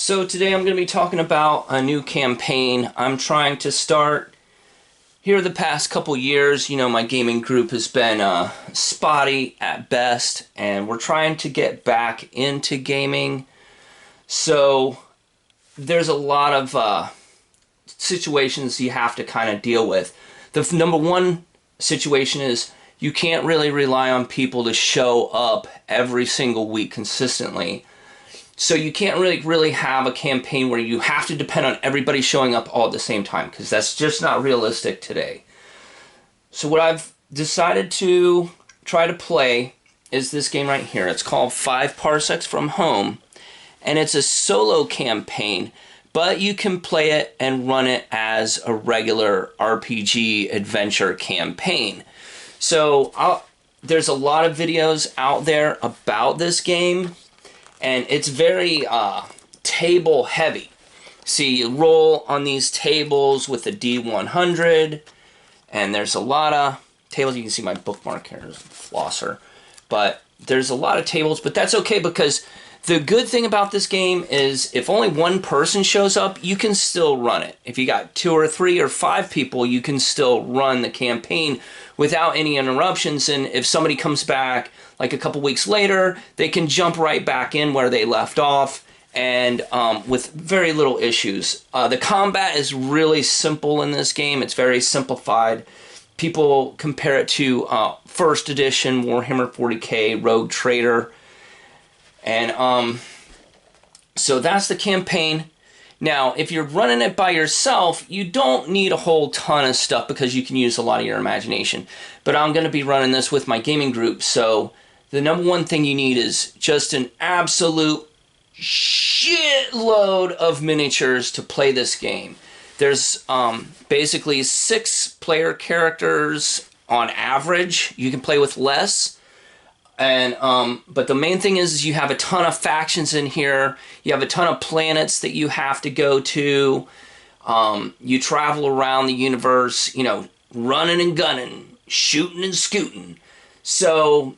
So today I'm going to be talking about a new campaign I'm trying to start. Here the past couple years, my gaming group has been spotty at best, and we're trying to get back into gaming. So there's a lot of situations you have to kind of deal with. The number one situation is you can't really rely on people to show up every single week consistently. So you can't really have a campaign where you have to depend on everybody showing up all at the same time, because that's just not realistic today. So what I've decided to try to play is this game right here. It's called 5 Parsecs from Home, and it's a solo campaign, but you can play it and run it as a regular RPG adventure campaign. So there's a lot of videos out there about this game, and it's very table heavy. See, you roll on these tables with a D100, and there's a lot of tables. You can see my bookmark here, there's a flosser. But there's a lot of tables, but that's okay, because the good thing about this game is if only one person shows up, you can still run it. If you got 2 or 3 or 5 people, you can still run the campaign without any interruptions. And if somebody comes back like a couple weeks later, they can jump right back in where they left off, and with very little issues. The combat is really simple in this game. It's very simplified. People compare it to first edition Warhammer 40k Rogue Trader. And so that's the campaign. Now, if you're running it by yourself, you don't need a whole ton of stuff because you can use a lot of your imagination. But I'm going to be running this with my gaming group, so the number one thing you need is just an absolute shitload of miniatures to play this game. There's basically 6 player characters on average. You can play with less. And but the main thing is you have a ton of factions in here. You have a ton of planets that you have to go to. You travel around the universe, running and gunning, shooting and scooting. So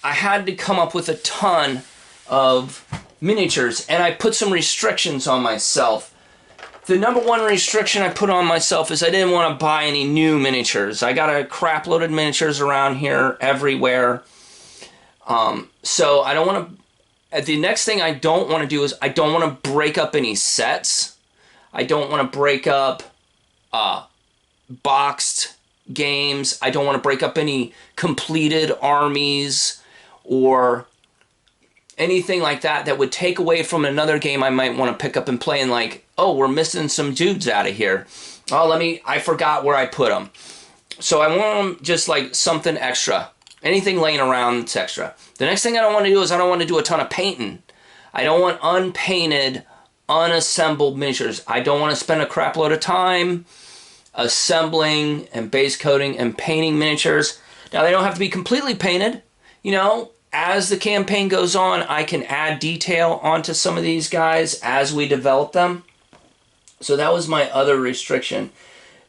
I had to come up with a ton of miniatures, and I put some restrictions on myself. The number one restriction I put on myself is I didn't want to buy any new miniatures. I got a crap load of miniatures around here everywhere. So I don't want to... The next thing I don't want to do is I don't want to break up any sets. I don't want to break up boxed games. I don't want to break up any completed armies or anything like that that would take away from another game I might want to pick up and play, and like, oh, we're missing some dudes out of here. Oh, I forgot where I put them. So I want them just like something extra. Anything laying around that's extra. The next thing I don't want to do is I don't want to do a ton of painting. I don't want unpainted, unassembled miniatures. I don't want to spend a crap load of time assembling and base coating and painting miniatures. Now, they don't have to be completely painted. As the campaign goes on, I can add detail onto some of these guys as we develop them. So that was my other restriction.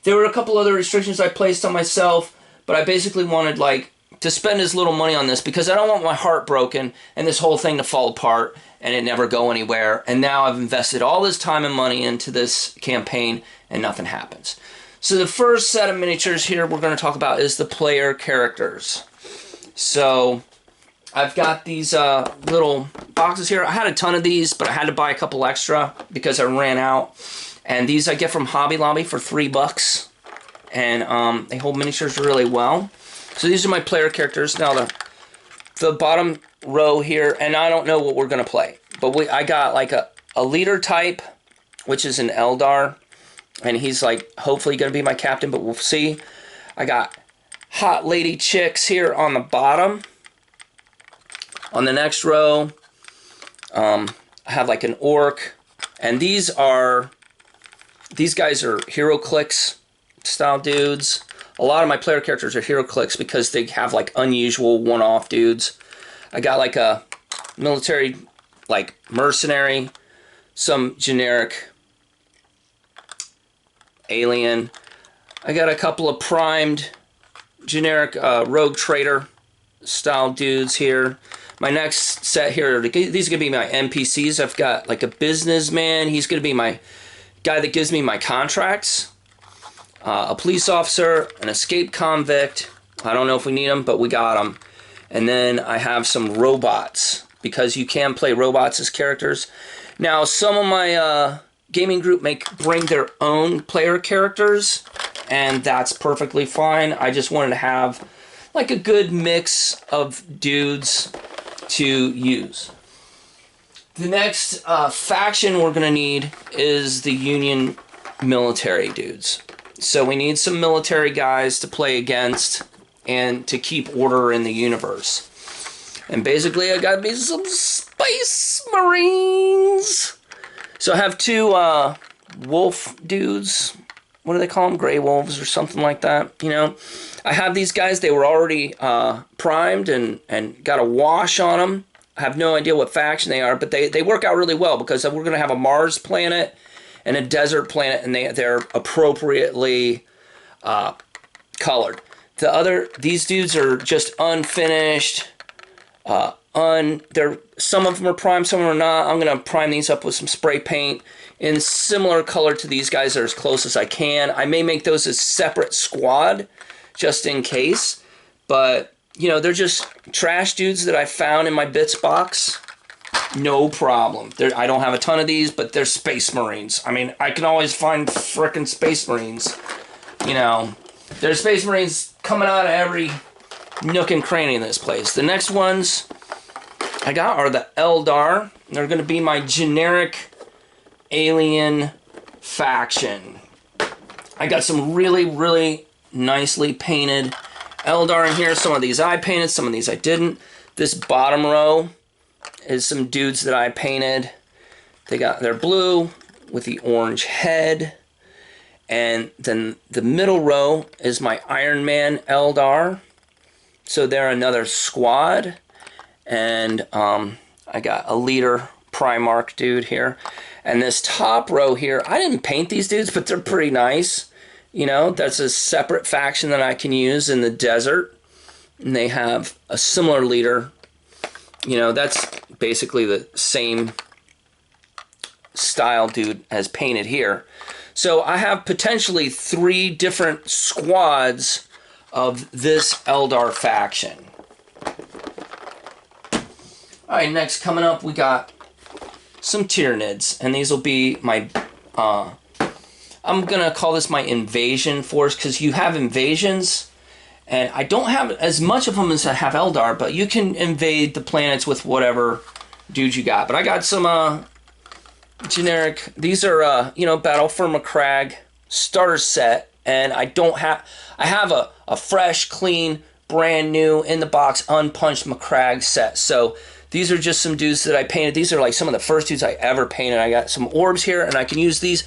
There were a couple other restrictions I placed on myself, but I basically wanted to spend as little money on this because I don't want my heart broken and this whole thing to fall apart and it never go anywhere. And now I've invested all this time and money into this campaign and nothing happens. So the first set of miniatures here we're going to talk about is the player characters. So I've got these little boxes here. I had a ton of these, but I had to buy a couple extra because I ran out. And these I get from Hobby Lobby for $3. And they hold miniatures really well. So these are my player characters. Now the bottom row here, and I don't know what we're going to play. But I got like a leader type, which is an Eldar. And he's hopefully going to be my captain, but we'll see. I got hot lady chicks here on the bottom. On the next row, I have an orc. And these guys are hero clicks style dudes. A lot of my player characters are hero clicks because they have unusual one-off dudes. I got a military mercenary, some generic alien. I got a couple of primed generic rogue trader style dudes here. My next set here, these are going to be my NPCs. I've got like a businessman. He's going to be my guy that gives me my contracts. A police officer, an escaped convict. I don't know if we need them, but we got them. And then I have some robots, because you can play robots as characters. Now, some of my gaming group bring their own player characters, and that's perfectly fine. I just wanted to have like a good mix of dudes to use. The next faction we're going to need is the Union military dudes. So we need some military guys to play against and to keep order in the universe. And basically I got me some Space Marines. So I have two wolf dudes. What do they call them? Gray wolves or something like that. You know, I have these guys. They were already primed and got a wash on them. I have no idea what faction they are, but they work out really well because we're going to have a Mars planet and a desert planet, and they're appropriately colored. These dudes are just unfinished. Some of them are primed, some of them are not. I'm gonna prime these up with some spray paint in similar color to these guys, or as close as I can. I may make those a separate squad just in case, but you know, they're just trash dudes that I found in my bits box. No problem. I don't have a ton of these, but they're Space Marines. I mean, I can always find frickin' Space Marines. You know, there's Space Marines coming out of every nook and cranny in this place. The next ones I got are the Eldar. They're going to be my generic alien faction. I got some really, really nicely painted Eldar in here. Some of these I painted, some of these I didn't. This bottom row is some dudes that I painted. They're blue with the orange head. And then the middle row is my Iron Man Eldar. So they're another squad. And I got a leader Primarch dude here. And this top row here, I didn't paint these dudes, but they're pretty nice. You know, that's a separate faction that I can use in the desert. And they have a similar leader. You know, that's basically the same style dude as painted here. So I have potentially 3 different squads of this Eldar faction. Alright, next coming up we got some Tyranids, and these will be my, I'm gonna call this my invasion force, because you have invasions, and I don't have as much of them as I have Eldar, but you can invade the planets with whatever dudes you got. But I got some generic, these are, you know, Battle for Macragge starter set, and I have a fresh, clean, brand new, in the box, unpunched Macragge set. So these are just some dudes that I painted. These are like some of the first dudes I ever painted. I got some orbs here, and I can use these.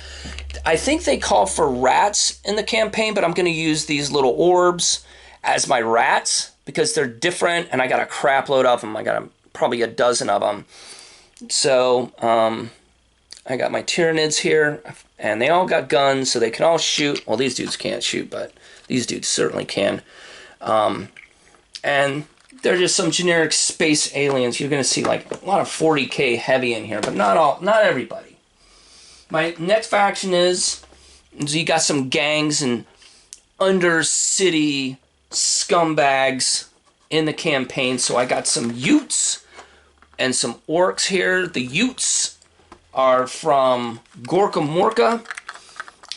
I think they call for rats in the campaign, but I'm going to use these little orbs as my rats because they're different, and I got a crap load of them. I got probably a dozen of them. So I got my Tyranids here, and they all got guns, so they can all shoot. Well, these dudes can't shoot, but these dudes certainly can. And they're just some generic space aliens. You're going to see like a lot of 40k heavy in here, but not everybody. My next faction is you got some gangs and undercity scumbags in the campaign. So I got some Utes and some orcs here. The Utes are from Gorka Morka,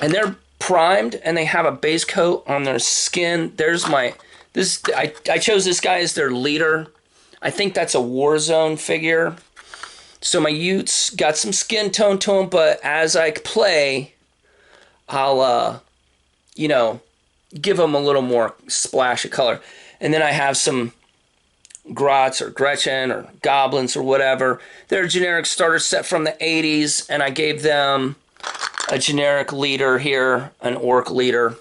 and they're primed, and they have a base coat on their skin. There's my... I chose this guy as their leader. I think that's a Warzone figure. So my Utes got some skin tone to them, but as I play, I'll, you know, give them a little more splash of color. And then I have some Grots or Gretchen or Goblins or whatever. They're a generic starter set from the 80s, and I gave them a generic leader here, an orc leader.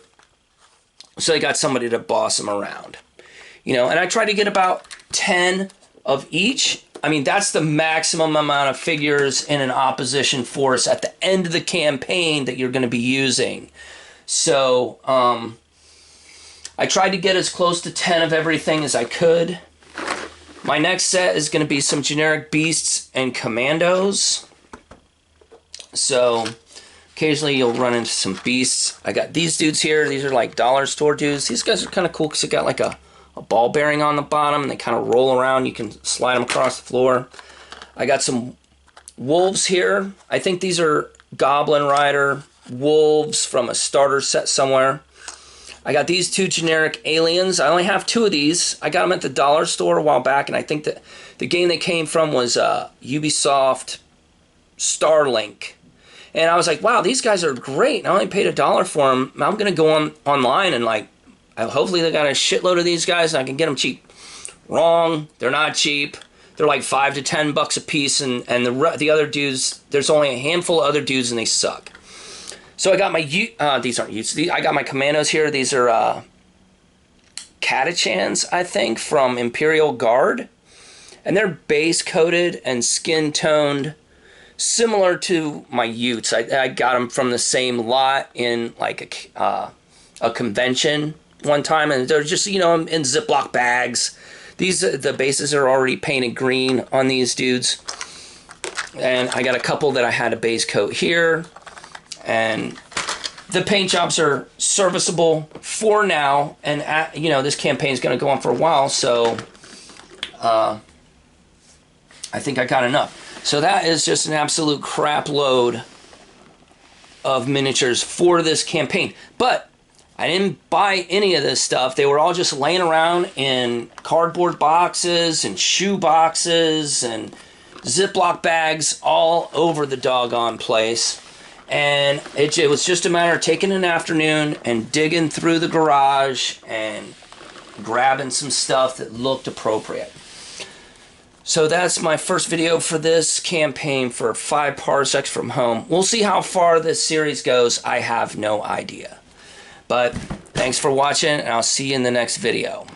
So they got somebody to boss them around. You know, and I try to get about 10 of each. I mean, that's the maximum amount of figures in an opposition force at the end of the campaign that you're going to be using. So, I tried to get as close to 10 of everything as I could. My next set is going to be some generic beasts and commandos. So occasionally you'll run into some beasts. I got these dudes here. These are like dollar store dudes. These guys are kind of cool because they got like a ball bearing on the bottom and they kind of roll around. You can slide them across the floor. I got some wolves here. I think these are Goblin Rider wolves from a starter set somewhere. I got these two generic aliens. I only have two of these. I got them at the dollar store a while back, and I think that the game they came from was Ubisoft Starlink. And I was like, wow, these guys are great. I only paid $1 for them. I'm going to go online and like, hopefully they got a shitload of these guys and I can get them cheap. Wrong. They're not cheap. They're like $5 to $10 a piece, and the other dudes, there's only a handful of other dudes and they suck. So I got my, these aren't Utes. I got my commandos here. These are Catachans, I think, from Imperial Guard. And they're base coated and skin toned, similar to my Utes. I got them from the same lot in like a convention one time, and they're just, you know, in Ziploc bags. The bases are already painted green on these dudes. And I got a couple that I had a base coat here. And the paint jobs are serviceable for now. And, you know, this campaign is going to go on for a while. So I think I got enough. So that is just an absolute crap load of miniatures for this campaign. But I didn't buy any of this stuff. They were all just laying around in cardboard boxes and shoe boxes and Ziploc bags all over the doggone place. And it was just a matter of taking an afternoon and digging through the garage and grabbing some stuff that looked appropriate. So that's my first video for this campaign for 5 Parsecs from home. We'll see how far this series goes. I have no idea. But thanks for watching, and I'll see you in the next video.